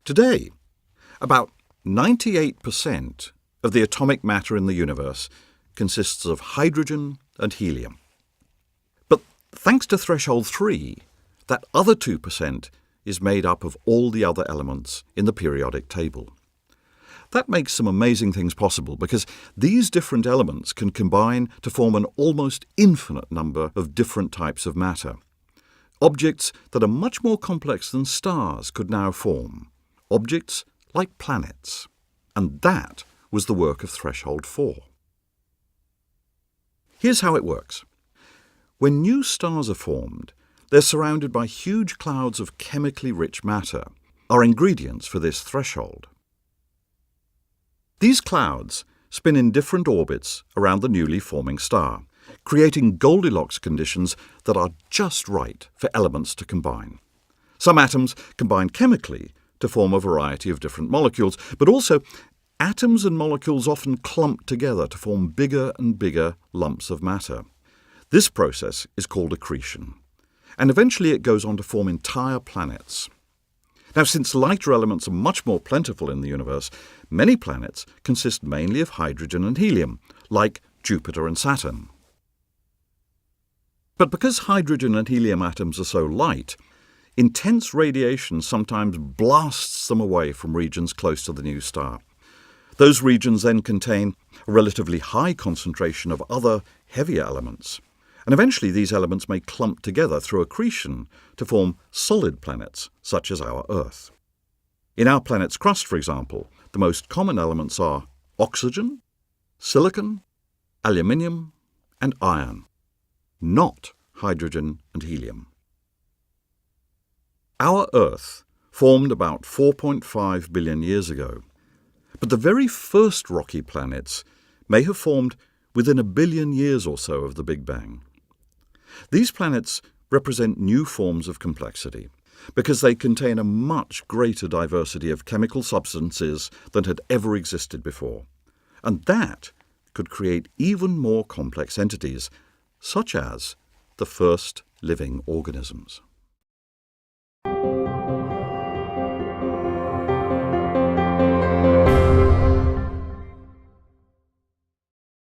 Today, about 98% of the atomic matter in the universe consists of hydrogen and helium. But thanks to threshold 3, that other 2% is made up of all the other elements in the periodic table. That makes some amazing things possible because these different elements can combine to form an almost infinite number of different types of matter. Objects that are much more complex than stars could now form. Objects like planets. And that was the work of threshold 4. Here's how it works. When new stars are formed, they're surrounded by huge clouds of chemically rich matter, are ingredients for this threshold. These clouds spin in different orbits around the newly forming star, creating Goldilocks conditions that are just right for elements to combine. Some atoms combine chemically to form a variety of different molecules, but also atoms and molecules often clump together to form bigger and bigger lumps of matter. This process is called accretion, and eventually it goes on to form entire planets. Now, since lighter elements are much more plentiful in the universe, many planets consist mainly of hydrogen and helium, like Jupiter and Saturn. But because hydrogen and helium atoms are so light, intense radiation sometimes blasts them away from regions close to the new star. Those regions then contain a relatively high concentration of other, heavier elements. And eventually these elements may clump together through accretion to form solid planets, such as our Earth. In our planet's crust, for example, the most common elements are oxygen, silicon, aluminium, and iron, not hydrogen and helium. Our Earth formed about 4.5 billion years ago, but the very first rocky planets may have formed within 1 billion years or so of the Big Bang. These planets represent new forms of complexity because they contain a much greater diversity of chemical substances than had ever existed before. And that could create even more complex entities, such as the first living organisms.